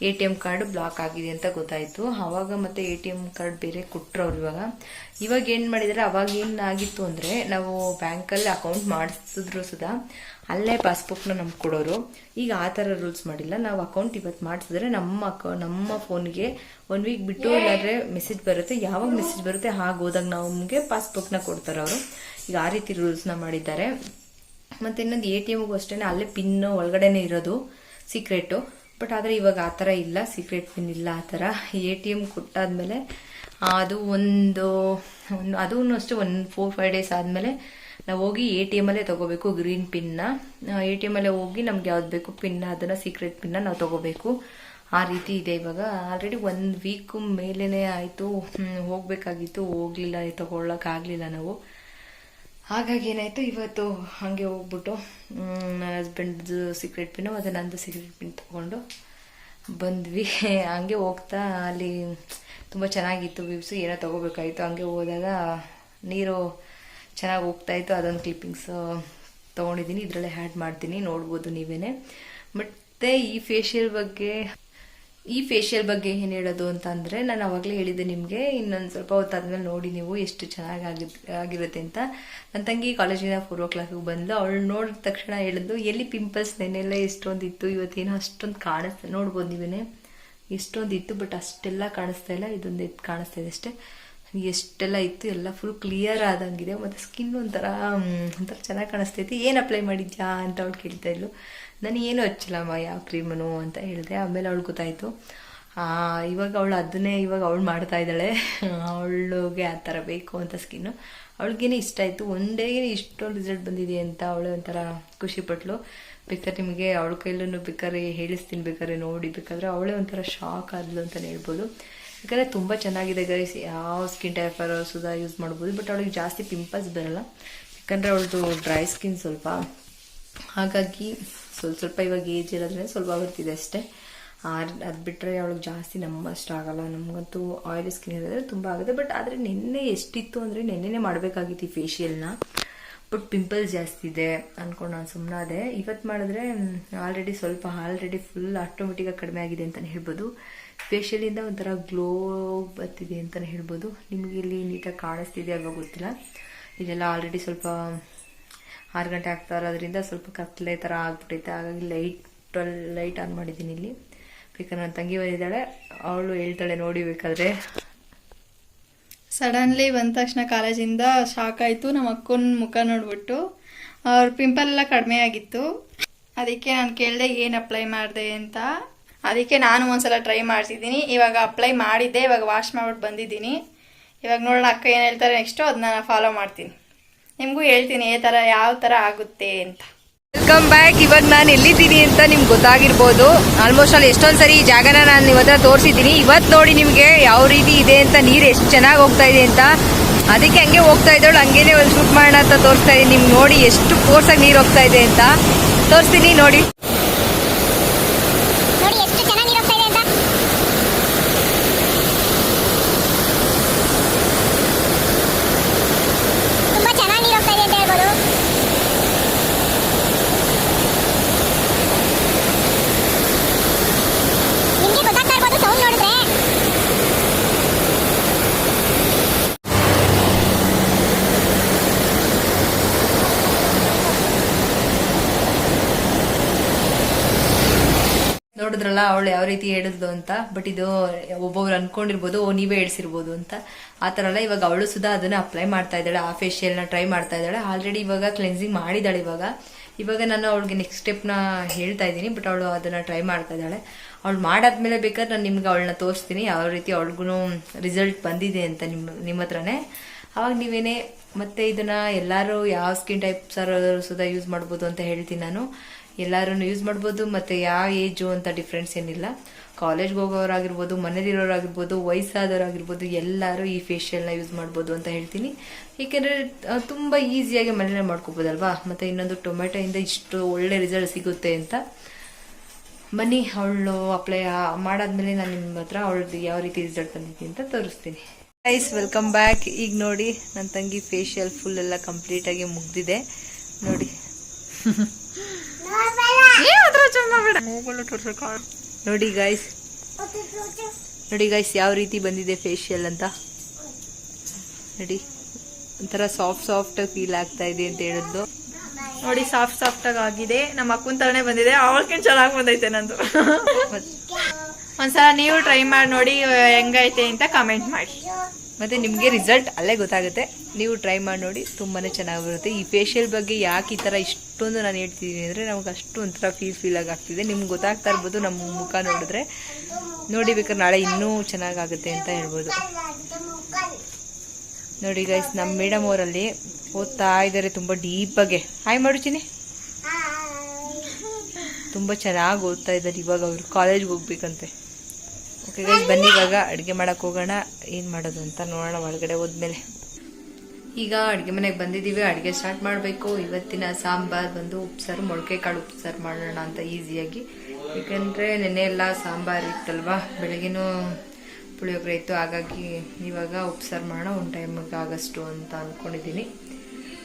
ATM ಕಾರ್ಡ್ ಬ್ಲಾಕ್ ಆಗಿದೆ ಅಂತ ಗೊತ್ತಾಯಿತು. ಆವಾಗ ಮತ್ತೆ ATM ಕಾರ್ಡ್ ಬೇರೆ ಕೊಟ್ಟರು ಅವ್ರು. ಇವಾಗ ಏನು ಮಾಡಿದರೆ, ಅವಾಗ ಏನಾಗಿತ್ತು ಅಂದರೆ, ನಾವು ಬ್ಯಾಂಕಲ್ಲಿ ಅಕೌಂಟ್ ಮಾಡಿಸಿದ್ರು ಸುಧಾ ಅಲ್ಲೇ ಪಾಸ್ಬುಕ್ನ ನಮ್ಗೆ ಕೊಡೋರು. ಈಗ ಆ ಥರ ರೂಲ್ಸ್ ಮಾಡಿಲ್ಲ. ನಾವು ಅಕೌಂಟ್ ಇವತ್ತು ಮಾಡಿಸಿದ್ರೆ ನಮ್ಮ ಫೋನ್ಗೆ 1 ವೀಕ್ ಬಿಟ್ಟು ಇಲ್ಲಾಂದರೆ ಮೆಸೇಜ್ ಬರುತ್ತೆ. ಯಾವಾಗ ಮೆಸೇಜ್ ಬರುತ್ತೆ ಹೋದಾಗ ನಮಗೆ ಪಾಸ್ಬುಕ್ನ ಕೊಡ್ತಾರೆ ಅವರು. ಈಗ ಆ ರೀತಿ ರೂಲ್ಸ್ನ ಮಾಡಿದ್ದಾರೆ. ಮತ್ತು ಇನ್ನೊಂದು ATMಗೂ ಅಷ್ಟೇ, ಅಲ್ಲೇ ಪಿನ್ ಒಳಗಡೆನೇ ಇರೋದು ಸೀಕ್ರೆಟು. ಬಟ್ ಆದರೆ ಇವಾಗ ಆ ಥರ ಇಲ್ಲ, ಸೀಕ್ರೆಟ್ ಪಿನ್ ಇಲ್ಲ ಆ ಥರ. ATM ಕೊಟ್ಟಾದ್ಮೇಲೆ ಅದು ಅದೂ ಅಷ್ಟೇ 4-5 ಡೇಸ್ ಆದಮೇಲೆ ನಾವು ಹೋಗಿ ATM ಅಲ್ಲೇ ತೊಗೋಬೇಕು ಗ್ರೀನ್ ಪಿನ್ನ. ATM ಅಲ್ಲೇ ಹೋಗಿ ನಮ್ಗೆ ಯಾವ್ದು ಬೇಕು ಪಿನ್, ಅದನ್ನು ಸೀಕ್ರೆಟ್ ಪಿನ್ನ ನಾವು ತೊಗೋಬೇಕು. ಆ ರೀತಿ ಇದೆ ಇವಾಗ. ಆಲ್ರೆಡಿ 1 ವೀಕ್ ಮೇಲೇ ಆಯಿತು, ಹೋಗಬೇಕಾಗಿತ್ತು, ಹೋಗಲಿಲ್ಲ, ತೊಗೊಳ್ಳೋಕ್ಕಾಗಲಿಲ್ಲ ನಾವು. ಹಾಗಾಗಿ ಏನಾಯಿತು, ಇವತ್ತು ಹಾಗೆ ಹೋಗ್ಬಿಟ್ಟು ನನ್ನ ಹಸ್ಬೆಂಡ್ದು ಸೀಕ್ರೆಟ್ ಪಿನ್ನು ಮತ್ತು ನಂದು ಸೀಕ್ರೆಟ್ ಪಿನ್ ತೊಗೊಂಡು ಬಂದ್ವಿ. ಹಂಗೆ ಹೋಗ್ತಾ ಅಲ್ಲಿ ತುಂಬ ಚೆನ್ನಾಗಿತ್ತು ವ್ಯೂಸು. ಏನೋ ತೊಗೋಬೇಕಾಯಿತು. ಹಂಗೆ ಹೋದಾಗ ನೀರು ಚೆನ್ನಾಗಿ ಹೋಗ್ತಾಯಿತ್ತು. ಅದೊಂದು ಕ್ಲಿಪ್ಪಿಂಗ್ಸ್ ತೊಗೊಂಡಿದ್ದೀನಿ, ಇದರಲ್ಲೇ ಆ್ಯಡ್ ಮಾಡ್ತೀನಿ, ನೋಡ್ಬೋದು ನೀವೇ. ಮತ್ತು ಈ ಫೇಶಿಯಲ್ ಬಗ್ಗೆ ಏನು ಹೇಳೋದು ಅಂತ ಅಂದರೆ, ನಾನು ಆವಾಗಲೇ ಹೇಳಿದ್ದೆ ನಿಮಗೆ. ಇನ್ನೊಂದು ಸ್ವಲ್ಪ ಹೊತ್ತಾದ್ಮೇಲೆ ನೋಡಿ ನೀವು ಎಷ್ಟು ಚೆನ್ನಾಗಿ ಆಗಿರುತ್ತೆ ಅಂತ. ನನ್ನ ತಂಗಿ ಕಾಲೇಜಿನ 4 o'clock ಬಂದು ಅವಳು ನೋಡಿದ ತಕ್ಷಣ ಹೇಳಿದ್ದು, ಎಲ್ಲಿ ಪಿಂಪಲ್ಸ್ ನೆನ್ನೆಲ್ಲ ಎಷ್ಟೊಂದಿತ್ತು, ಇವತ್ತೇನೋ ಅಷ್ಟೊಂದು ಕಾಣಿಸ್ತಾ, ನೋಡ್ಬೋದು ನೀವೇ ಎಷ್ಟೊಂದಿತ್ತು. ಬಟ್ ಅಷ್ಟೆಲ್ಲ ಕಾಣಿಸ್ತಾ ಇಲ್ಲ, ಇದೊಂದು ಕಾಣಿಸ್ತಾ ಇದೆ ಅಷ್ಟೇ. ಎಷ್ಟೆಲ್ಲ ಇತ್ತು ಎಲ್ಲ ಫುಲ್ ಕ್ಲಿಯರ್ ಆದಂಗಿದೆ. ಮತ್ತು ಸ್ಕಿನ್ ಒಂಥರ ಚೆನ್ನಾಗಿ ಕಾಣಿಸ್ತೈತಿ. ಏನು ಅಪ್ಲೈ ಮಾಡಿದ್ಯಾ ಅಂತ ಅವಳು ಕೇಳ್ತಾ ಇದ್ಲು. ನಾನು ಏನು ಹಚ್ಚಿಲ್ಲಮ್ಮ, ಯಾವ ಕ್ರೀಮನು ಅಂತ ಹೇಳಿದೆ. ಆಮೇಲೆ ಅವಳು ಗೊತ್ತಾಯಿತು. ಇವಾಗ ಅವಳು ಮಾಡ್ತಾ ಇದ್ದಾಳೆ. ಅವಳಿಗೆ ಆ ಥರ ಬೇಕು ಅಂತ ಸ್ಕಿನ್ನು. ಅವಳಿಗೇನೆ ಇಷ್ಟ ಆಯಿತು. ಒನ್ ಡೇಗೆ ಇಷ್ಟೊಂದು ರಿಸಲ್ಟ್ ಬಂದಿದೆ ಅಂತ ಅವಳು ಒಂಥರ ಖುಷಿಪಟ್ಲು. ಬೇಕಾದ್ರೆ ನಿಮಗೆ ಅವಳ ಕೈಲೂ ಬೇಕಾದ್ರೆ ಹೇಳಿಸ್ತೀನಿ, ಬೇಕಾದ್ರೆ ನೋಡಿ, ಬೇಕಾದ್ರೆ ಅವಳೇ ಒಂಥರ ಶಾಕ್ ಆದ್ಲು ಅಂತಲೇ ಹೇಳ್ಬೋದು. ಯಾಕಂದರೆ ತುಂಬ ಚೆನ್ನಾಗಿದೆ ಗೈಸ್. ಯಾವ ಸ್ಕಿನ್ ಟೈಪರ್ ಸುಧಾ ಯೂಸ್ ಮಾಡ್ಬೋದು. ಬಟ್ ಅವಳಿಗೆ ಜಾಸ್ತಿ ಪಿಂಪಲ್ಸ್ ಬರಲ್ಲ, ಯಾಕಂದರೆ ಅವಳದು ಡ್ರೈ ಸ್ಕಿನ್ ಸ್ವಲ್ಪ, ಹಾಗಾಗಿ ಸ್ವಲ್ಪ ಇವಾಗ ಏಜ್ ಇರೋದ್ರಿಂದ ಸ್ವಲ್ಪ ಬರ್ತಿದೆ ಅಷ್ಟೇ. ಅದು ಬಿಟ್ಟರೆ ಅವಳಿಗೆ ಜಾಸ್ತಿ ನಮ್ಮಷ್ಟು ಆಗಲ್ಲ. ನಮಗಂತೂ ಆಯಿಲಿ ಸ್ಕಿನ್ ಇರೋದ್ರೆ ತುಂಬ ಆಗುತ್ತೆ. ಬಟ್ ಆದರೆ ನಿನ್ನೆ ಎಷ್ಟಿತ್ತು ಅಂದರೆ ನೆನ್ನೆನೇ ಮಾಡಬೇಕಾಗಿತ್ತು ಈ ಫೇಶಿಯಲ್ನ. ಬಟ್ ಪಿಂಪಲ್ಸ್ ಜಾಸ್ತಿ ಇದೆ ಅಂದ್ಕೊಂಡು ನಾನು ಸುಮ್ಮನಾದೆ. ಇವತ್ತು ಮಾಡಿದ್ರೆ ಆಲ್ರೆಡಿ ಫುಲ್ ಆಟೋಮೆಟಿಕಾಗಿ ಕಡಿಮೆ ಆಗಿದೆ ಅಂತಲೇ ಹೇಳ್ಬೋದು. ಫೇಶಿಯಲಿಂದ ಒಂಥರ ಗ್ಲೋ ಬರ್ತಿದೆ ಅಂತಲೇ ಹೇಳ್ಬೋದು. ನಿಮಗೆ ಇಲ್ಲಿ ನೀಟಾಗಿ ಕಾಣಿಸ್ತಿದೆ ಅಲ್ವಾ ಗೊತ್ತಿಲ್ಲ. ಇದೆಲ್ಲ ಆಲ್ರೆಡಿ ಸ್ವಲ್ಪ 6 ಗಂಟೆ ಆಗ್ತಾ ಇರೋದ್ರಿಂದ ಸ್ವಲ್ಪ ಕತ್ತಲೆ ಥರ ಆಗ್ಬಿಟ್ಟೈತೆ. ಹಾಗಾಗಿ ಲೈಟ್ ಆನ್ ಮಾಡಿದ್ದೀನಿ ಇಲ್ಲಿ. ಬೇಕಾದ್ರೆ ನನ್ನ ತಂಗಿ ಬಂದಿದ್ದಾಳೆ, ಅವಳು ಹೇಳ್ತಾಳೆ ನೋಡಿ. ಬೇಕಾದ್ರೆ ಸಡನ್ಲಿ ಬಂದ ತಕ್ಷಣ ಕಾಲೇಜಿಂದ ಶಾಕ್ ಆಯಿತು. ನಮ್ಮ ಅಕ್ಕನ ಮುಖ ನೋಡ್ಬಿಟ್ಟು ಅವ್ರ ಪಿಂಪಲ್ ಎಲ್ಲ ಕಡಿಮೆ ಆಗಿತ್ತು. ಅದಕ್ಕೆ ನಾನು ಕೇಳಿದೆ ಏನು ಅಪ್ಲೈ ಮಾಡಿದೆ ಅಂತ. ಅದಕ್ಕೆ ನಾನು ಒಂದ್ಸಲ ಟ್ರೈ ಮಾಡ್ತಿದ್ದೀನಿ. ಇವಾಗ ಅಪ್ಲೈ ಮಾಡಿದ್ದೆ, ಇವಾಗ ವಾಶ್ ಮಾಡ್ಬಿಟ್ಟು ಬಂದಿದ್ದೀನಿ. ಇವಾಗ ನೋಡೋಣ ಅಕ್ಕ ಏನು ಹೇಳ್ತಾರೆ ನೆಕ್ಸ್ಟು, ಅದನ್ನ ನಾನು ಫಾಲೋ ಮಾಡ್ತೀನಿ. ನಿಮಗೂ ಹೇಳ್ತೀನಿ ಯಾವ ಥರ ಆಗುತ್ತೆ ಅಂತ. Welcome back. ಇವಾಗ ನಾನು ಎಲ್ಲಿದ್ದೀನಿ ಅಂತ ನಿಮ್ಗೆ ಗೊತ್ತಾಗಿರ್ಬೋದು. ಆಲ್ಮೋಸ್ಟ್ ಅಲ್ಲಿ ಎಷ್ಟೊಂದು ಸರಿ ಈ ಜಾಗನ ನಾನು ಇವತ್ತು ತೋರಿಸಿದ್ದೀನಿ. ಇವತ್ತು ನೋಡಿ ನಿಮಗೆ ಯಾವ ರೀತಿ ಇದೆ ಅಂತ, ನೀರು ಎಷ್ಟು ಚೆನ್ನಾಗಿ ಹೋಗ್ತಾ ಇದೆ ಅಂತ. ಅದಕ್ಕೆ ಹಂಗೆ ಹೋಗ್ತಾ ಇದ್ದವಳು, ಹಂಗೇನೆ ಒಂದು ಶೂಟ್ ಮಾಡೋಣ ಅಂತ ತೋರಿಸ್ತಾ ಇದ್ದೀನಿ. ನಿಮ್ಗೆ ನೋಡಿ ಎಷ್ಟು ಫೋರ್ಸಾಗಿ ನೀರು ಹೋಗ್ತಾ ಇದೆ ಅಂತ ತೋರಿಸ್ತೀನಿ ನೋಡಿ. ನೋಡಿದ್ರಲ್ಲ ಅವಳು ಯಾವ ರೀತಿ ಹೇಳಿದ್ಲು ಅಂತ. ಬಟ್ ಇದು ಒಬ್ಬೊಬ್ರು ಅನ್ಕೊಂಡಿರ್ಬೋದು, ನೀವೇ ಹೇಳ್ಸಿರ್ಬೋದು ಅಂತ. ಆ ಥರ ಅಲ್ಲ. ಇವಾಗ ಅವಳು ಸುಧಾ ಅದನ್ನ ಅಪ್ಲೈ ಮಾಡ್ತಾ ಇದ್ದಾಳೆ, ಆ ಫೇಶಿಯಲ್ನ ಟ್ರೈ ಮಾಡ್ತಾ ಇದ್ದಾಳೆ. ಆಲ್ರೆಡಿ ಇವಾಗ ಕ್ಲೆನ್ಸಿಂಗ್ ಮಾಡಿದ್ದಾಳೆ. ಇವಾಗ ನಾನು ಅವಳಿಗೆ ನೆಕ್ಸ್ಟ್ ಸ್ಟೆಪ್ನ ಹೇಳ್ತಾ ಇದ್ದೀನಿ. ಬಟ್ ಅವಳು ಅದನ್ನ ಟ್ರೈ ಮಾಡ್ತಾ ಇದ್ದಾಳೆ. ಅವಳು ಮಾಡಾದ್ಮೇಲೆ ಬೇಕಾದ್ರೆ ನಾನು ನಿಮ್ಗೆ ಅವಳನ್ನ ತೋರಿಸ್ತೀನಿ ಯಾವ ರೀತಿ ಅವಳಿಗೂ ರಿಸಲ್ಟ್ ಬಂದಿದೆ ಅಂತ ನಿಮ್ಮ ಹತ್ರನೇ. ಅವಾಗ ನೀವೇನೇ ಮತ್ತೆ ಇದನ್ನ ಎಲ್ಲರೂ ಯಾವ ಸ್ಕಿನ್ ಟೈಪ್ಸ್ ಸುಧಾ ಯೂಸ್ ಮಾಡ್ಬೋದು ಅಂತ ಹೇಳ್ತೀನಿ ನಾನು. ಎಲ್ಲರೂ ಯೂಸ್ ಮಾಡ್ಬೋದು. ಮತ್ತು ಯಾವ ಏಜು ಅಂತ ಡಿಫ್ರೆನ್ಸ್ ಏನಿಲ್ಲ. ಕಾಲೇಜ್ಗೆ ಹೋಗೋರಾಗಿರ್ಬೋದು, ಮನೇಲಿರೋರಾಗಿರ್ಬೋದು, ವಯಸ್ಸಾದವರಾಗಿರ್ಬೋದು, ಎಲ್ಲರೂ ಈ ಫೇಶಿಯಲ್ನ ಯೂಸ್ ಮಾಡ್ಬೋದು ಅಂತ ಹೇಳ್ತೀನಿ. ಏಕೆಂದರೆ ತುಂಬ ಈಸಿಯಾಗಿ ಮನೇಲಿ ಮಾಡ್ಕೋಬೋದಲ್ವಾ. ಮತ್ತು ಇನ್ನೊಂದು ಟೊಮೆಟೊಯಿಂದ ಇಷ್ಟು ಒಳ್ಳೆ ರಿಸಲ್ಟ್ ಸಿಗುತ್ತೆ ಅಂತ. ಬನ್ನಿ, ಅವಳು ಅಪ್ಲೈ ಮಾಡಾದ್ಮೇಲೆ ನಾನು ನಿಮ್ಮ ಹತ್ರ ಅವಳದ್ದು ಯಾವ ರೀತಿ ರಿಸಲ್ಟ್ ಬಂದಿದೆ ಅಂತ ತೋರಿಸ್ತೀನಿ. Guys, welcome back. ಈಗ ನೋಡಿ ನನ್ನ ತಂಗಿ ಫೇಶಿಯಲ್ ಫುಲ್ ಎಲ್ಲ ಕಂಪ್ಲೀಟಾಗಿ ಮುಗ್ದಿದೆ ನೋಡಿ. ನೋಡಿ ಗೈಸ್ ಯಾವ ರೀತಿ ಬಂದಿದೆ ಫೇಶಿಯಲ್ ಅಂತ ನೋಡಿ. ಒಂಥರ ಸಾಫ್ಟ್ ಫೀಲ್ ಆಗ್ತಾ ಇದೆ ಅಂತ ಹೇಳಿದ್ಲು ನೋಡಿ. ಸಾಫ್ಟ್ ಆಗಿದೆ. ನಮ್ಮ ಅಕ್ಕನ ತರನೇ ಬಂದಿದೆ. ಅವಳಕ್ಕಿಂತ ಚೆನ್ನಾಗಿ ಬಂದೈತೆ ನಂದು. ಒಂದ್ಸಲ ನೀವು ಟ್ರೈ ಮಾಡಿ ನೋಡಿ ಹೆಂಗೈತೆ ಅಂತ ಕಮೆಂಟ್ ಮಾಡಿ. ಮತ್ತೆ ನಿಮಗೆ ರಿಸಲ್ಟ್ ಅಲ್ಲೇ ಗೊತ್ತಾಗುತ್ತೆ. ನೀವು ಟ್ರೈ ಮಾಡಿ ನೋಡಿ, ತುಂಬಾನೇ ಚೆನ್ನಾಗಿ ಬರುತ್ತೆ. ಈ ಫೇಶಿಯಲ್ ಬಗ್ಗೆ ಯಾಕೆ ಈ ಥರ ಇಷ್ಟೊಂದು ನಾನು ಹೇಳ್ತಿದ್ದೀನಿ ಅಂದರೆ, ನಮ್ಗೆ ಅಷ್ಟು ಒಂಥರ ಫೀಲ್ ಆಗ್ತಿದೆ. ನಿಮ್ಗೆ ಗೊತ್ತಾಗ್ತಾ ಇರ್ಬೋದು ನಮ್ಮ ಮುಖ ನೋಡಿದ್ರೆ. ನೋಡಿ ಬೇಕಾದ್ರೆ ನಾಳೆ ಇನ್ನೂ ಚೆನ್ನಾಗಾಗುತ್ತೆ ಅಂತ ಹೇಳ್ಬೋದು. ನೋಡಿ ಗೈಸ್, ನಮ್ಮ ಮೇಡಮ್ ಅವರಲ್ಲಿ ಓದ್ತಾ ಇದ್ದಾರೆ ತುಂಬ ಡೀಪಾಗೆ. ಹಾಯ್ ಮಾಡುತ್ತೀನಿ. ತುಂಬ ಚೆನ್ನಾಗಿ ಓದ್ತಾ ಇದ್ದಾರೆ. ಇವಾಗ ಅವರು ಕಾಲೇಜ್ಗೆ ಹೋಗ್ಬೇಕಂತೆ. ಓಕೆ ಗೈಸ್, ಬನ್ನಿ ಇವಾಗ ಅಡುಗೆ ಮಾಡೋಕ್ಕೆ ಹೋಗೋಣ. ಏನು ಮಾಡೋದು ಅಂತ ನೋಡೋಣ ಒಳಗಡೆ ಹೋದ್ಮೇಲೆ. ಈಗ ಅಡುಗೆ ಮನೆಗೆ ಬಂದಿದ್ದೀವಿ, ಅಡುಗೆ ಸ್ಟಾರ್ಟ್ ಮಾಡಬೇಕು. ಇವತ್ತಿನ ಸಾಂಬಾರು ಬಂದು ಉಪ್ಸಾರು, ಮೊಳಕೆ ಕಾಳು ಉಪ್ಸಾರು ಮಾಡೋಣ ಅಂತ ಈಸಿಯಾಗಿ. ಏಕೆಂದರೆ ನೆನ್ನೆ ಎಲ್ಲ ಸಾಂಬಾರು ಇತ್ತಲ್ವಾ, ಬೆಳಗ್ಗೆನೂ ಪುಳಿಯೋಗರೆ ಇತ್ತು. ಹಾಗಾಗಿ ಇವಾಗ ಉಪ್ಸಾರು ಮಾಡೋಣ, ಒಂದು ಟೈಮಿಗೆ ಆಗಷ್ಟು ಅಂತ ಅಂದ್ಕೊಂಡಿದ್ದೀನಿ.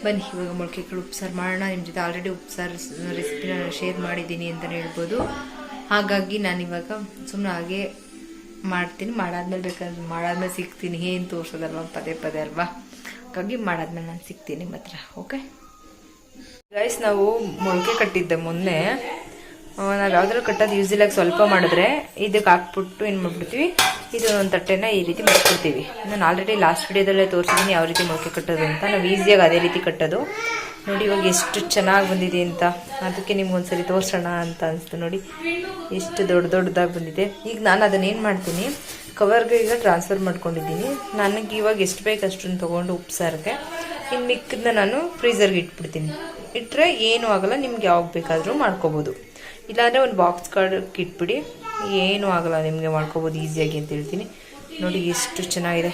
ಬನ್ನಿ ಇವಾಗ ಮೊಳಕೆ ಕಾಳು ಉಪ್ಸಾರು ಮಾಡೋಣ. ನಿಮ್ಮ ಜೊತೆ ಆಲ್ರೆಡಿ ಉಪ್ಸಾರು ರೆಸಿಪಿನ ಶೇರ್ ಮಾಡಿದ್ದೀನಿ ಅಂತಲೇ ಹೇಳ್ಬೋದು. ಹಾಗಾಗಿ ನಾನಿವಾಗ ಸುಮ್ಮನೆ ಹಾಗೆ ಮಾಡ್ತೀನಿ. ಮಾಡಾದ್ಮೇಲೆ ಸಿಗ್ತೀನಿ. ಏನು ತೋರಿಸೋದಲ್ವ ಪದೇ ಅಲ್ವಾ. ಹಾಗಾಗಿ ಮಾಡಾದ್ಮೇಲೆ ನಾನು ಸಿಗ್ತೀನಿ ನಿಮ್ಮ ಹತ್ರ. ಓಕೆ ಗೈಸ್, ನಾವು ಮೊಳಕೆ ಕಟ್ಟಿದ್ದೆ ಮೊನ್ನೆ. ನಾವು ಯಾವ್ದಾದ್ರು ಕಟ್ಟೋದು ಯೂಸಿಲಾಗಿ ಸ್ವಲ್ಪ ಮಾಡಿದ್ರೆ ಇದಕ್ಕೆ ಹಾಕ್ಬಿಟ್ಟು ಏನು ಮಾಡ್ಬಿಡ್ತೀವಿ, ಇದು ಒಂದು ತಟ್ಟೆನ ಈ ರೀತಿ ಮಾಡ್ಕೊಡ್ತೀವಿ. ನಾನು ಆಲ್ರೆಡಿ ಲಾಸ್ಟ್ ವಿಡಿಯೋದಲ್ಲೇ ತೋರಿಸಿದ್ದೀನಿ ಯಾವ ರೀತಿ ಮೊಳಕೆ ಕಟ್ಟೋದು ಅಂತ. ನಾವು ಈಸಿಯಾಗಿ ಅದೇ ರೀತಿ ಕಟ್ಟೋದು. ನೋಡಿ ಇವಾಗ ಎಷ್ಟು ಚೆನ್ನಾಗಿ ಬಂದಿದೆ ಅಂತ. ಅದಕ್ಕೆ ನಿಮ್ಗೆ ಒಂದ್ಸರಿ ತೋರಿಸೋಣ ಅಂತ ಅನಿಸ್ತು. ನೋಡಿ ಎಷ್ಟು ದೊಡ್ಡದಾಗಿ ಬಂದಿದೆ. ಈಗ ನಾನು ಅದನ್ನೇನು ಮಾಡ್ತೀನಿ, ಕವರ್ಗೆ ಈಗ ಟ್ರಾನ್ಸ್ಫರ್ ಮಾಡ್ಕೊಂಡಿದ್ದೀನಿ. ನನಗೆ ಇವಾಗ ಎಷ್ಟು ಬೇಕು ಅಷ್ಟನ್ನು ತೊಗೊಂಡು ಉಪ್ಸಾರಿಗೆ, ಇನ್ನು ಮಿಕ್ಕದನ್ನ ನಾನು ಫ್ರೀಝರ್ಗೆ ಇಟ್ಬಿಡ್ತೀನಿ. ಇಟ್ಟರೆ ಏನೂ ಆಗಲ್ಲ, ನಿಮ್ಗೆ ಯಾವಾಗ ಬೇಕಾದರೂ ಮಾಡ್ಕೋಬೋದು. ಇಲ್ಲಾಂದರೆ ಒಂದು ಬಾಕ್ಸ್ ಕಾರ್ಡ್ಗೆ ಇಟ್ಬಿಡಿ, ಏನೂ ಆಗಲ್ಲ, ನಿಮಗೆ ಮಾಡ್ಕೋಬೋದು ಈಸಿಯಾಗಿ ಅಂತ ಹೇಳ್ತೀನಿ. ನೋಡಿ ಎಷ್ಟು ಚೆನ್ನಾಗಿದೆ,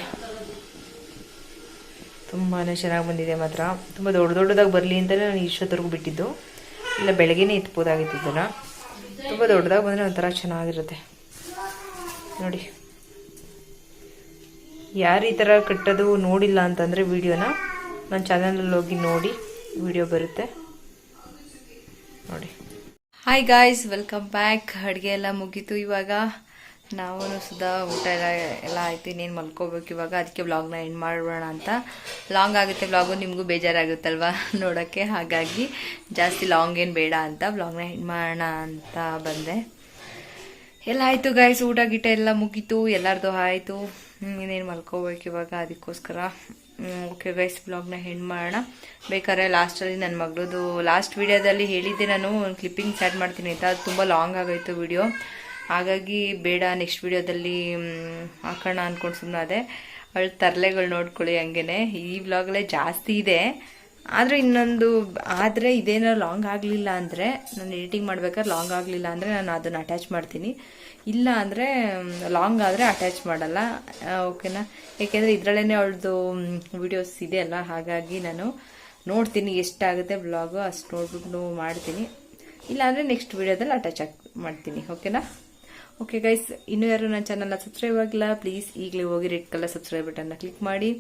ತುಂಬಾ ಚೆನ್ನಾಗಿ ಬಂದಿದೆ ಮಾತ್ರ. ತುಂಬ ದೊಡ್ಡದಾಗಿ ಬರಲಿ ಅಂತಲೇ ನಾನು ಇಷ್ಟೊತ್ತರೆಗೂ ಬಿಟ್ಟಿದ್ದು, ಇಲ್ಲ ಬೆಳಗ್ಗೆನೇ ಎತ್ಬೋದಾಗಿತ್ತು ಇದನ್ನು. ತುಂಬ ದೊಡ್ಡದಾಗಿ ಬಂದರೆ ಒಂಥರ ಚೆನ್ನಾಗಿರುತ್ತೆ ನೋಡಿ. ಯಾರು ಈ ಥರ ಕಟ್ಟೋದು ನೋಡಿಲ್ಲ ಅಂತಂದರೆ ವಿಡಿಯೋನ ನನ್ನ ಚಾನಲಲ್ಲಿ ಹೋಗಿ ನೋಡಿ, ವಿಡಿಯೋ ಬರುತ್ತೆ ನೋಡಿ. Hi guys, welcome back. ಅಡುಗೆ ಎಲ್ಲ ಮುಗೀತು. ಇವಾಗ ನಾವು ಸುಧಾ ಊಟ ಎಲ್ಲ ಆಯಿತು, ಇನ್ನೇನು ಮಲ್ಕೋಬೇಕು ಇವಾಗ. ಅದಕ್ಕೆ ವ್ಲಾಗ್ನ ಎಂಡ್ ಮಾಡೋಣ ಅಂತ. ಲಾಂಗ್ ಆಗುತ್ತೆ ವ್ಲಾಗು, ನಿಮಗೂ ಬೇಜಾರಾಗುತ್ತಲ್ವ ನೋಡೋಕ್ಕೆ, ಹಾಗಾಗಿ ಜಾಸ್ತಿ ಲಾಂಗ್ ಏನು ಬೇಡ ಅಂತ ವ್ಲಾಗ್ನ ಎಂಡ್ ಮಾಡೋಣ ಅಂತ ಬಂದೆ. ಎಲ್ಲ ಆಯಿತು ಗಾಯ್ಸ್, ಊಟ ಗೀಟ ಎಲ್ಲ ಮುಗೀತು, ಎಲ್ಲರದು ಆಯಿತು. ಇನ್ನೇನು ಮಲ್ಕೋಬೇಕು ಇವಾಗ, ಅದಕ್ಕೋಸ್ಕರ ಓಕೆ ಗೈಸ್ ವ್ಲಾಗ್ನ ಎಂಡ್ ಮಾಡೋಣ. ಬೇಕಾದ್ರೆ ಲಾಸ್ಟಲ್ಲಿ ನನ್ನ ಮಗಳದು ಲಾಸ್ಟ್ ವಿಡಿಯೋದಲ್ಲಿ ಹೇಳಿದ್ದೆ ನಾನು ಕ್ಲಿಪ್ಪಿಂಗ್ ಸ್ಟಾರ್ಟ್ ಮಾಡ್ತೀನಿ ಅಂತ. ಅದು ತುಂಬ ಲಾಂಗ್ ಆಗೋಯ್ತು ವಿಡಿಯೋ, ಹಾಗಾಗಿ ಬೇಡ ನೆಕ್ಸ್ಟ್ ವಿಡಿಯೋದಲ್ಲಿ ಹಾಕೋಣ ಅಂದ್ಕೊಂಡು ಸುಮ್ಮನೆ ಅವಳ ತರಲೆಗಳು ನೋಡ್ಕೊಳ್ಳಿ. ಹಂಗೇ ಈ ವ್ಲಾಗಲ್ಲೇ ಜಾಸ್ತಿ ಇದೆ, ಆದರೆ ಇದೇನೋ ಲಾಂಗ್ ಆಗಲಿಲ್ಲ ಅಂದರೆ, ನಾನು ಎಡಿಟಿಂಗ್ ಮಾಡ್ಬೇಕಾದ್ರೆ ಲಾಂಗ್ ಆಗಲಿಲ್ಲ ಅಂದರೆ ನಾನು ಅದನ್ನು ಅಟ್ಯಾಚ್ ಮಾಡ್ತೀನಿ, ಇಲ್ಲ ಅಂದರೆ ಲಾಂಗ್ ಆದರೆ ಅಟ್ಯಾಚ್ ಮಾಡಲ್ಲ, ಓಕೆನಾ. ಏಕೆಂದರೆ ಇದರಲ್ಲೇ ಅವಳದು ವಿಡಿಯೋಸ್ ಇದೆಯಲ್ಲ, ಹಾಗಾಗಿ ನಾನು ನೋಡ್ತೀನಿ ಎಷ್ಟಾಗುತ್ತೆ ವ್ಲಾಗು ಅಷ್ಟು ನೋಡ್ಬಿಟ್ಟು ಮಾಡ್ತೀನಿ, ಇಲ್ಲಾಂದರೆ ನೆಕ್ಸ್ಟ್ ವಿಡಿಯೋದಲ್ಲಿ ಅಟ್ಯಾಚ್ ಮಾಡ್ತೀನಿ, ಓಕೆನಾ. ಓಕೆ ಗೈಸ್, ಇನ್ನೂ ಯಾರು ನನ್ನ ಚಾನಲ್ನ ಸಬ್ಸ್ಕ್ರೈಬ್ ಆಗಿಲ್ಲ, ಪ್ಲೀಸ್ ಈಗಲೇ ಹೋಗಿ ರೆಡ್ ಕಲರ್ ಸಬ್ಸ್ಕ್ರೈಬ್ ಬಟನ್ನ ಕ್ಲಿಕ್ ಮಾಡಿ,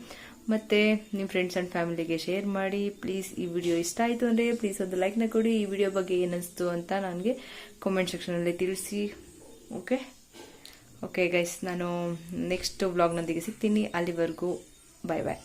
ಮತ್ತು ನಿಮ್ಮ ಫ್ರೆಂಡ್ಸ್ ಆ್ಯಂಡ್ ಫ್ಯಾಮಿಲಿಗೆ ಶೇರ್ ಮಾಡಿ. ಪ್ಲೀಸ್ ಈ ವಿಡಿಯೋ ಇಷ್ಟ ಆಯಿತು ಅಂದರೆ ಪ್ಲೀಸ್ ಒಂದು ಲೈಕ್ನ ಕೊಡಿ. ಈ ವಿಡಿಯೋ ಬಗ್ಗೆ ಏನಿಸ್ತು ಅಂತ ನನಗೆ ಕಾಮೆಂಟ್ ಸೆಕ್ಷನಲ್ಲಿ ತಿಳಿಸಿ. ಓಕೆ ಗೈಸ್, ನಾನು ನೆಕ್ಸ್ಟ್ ವ್ಲಾಗ್ನೊಂದಿಗೆ ಸಿಗ್ತೀನಿ. ಅಲ್ಲಿವರೆಗೂ ಬಾಯ್ ಬಾಯ್.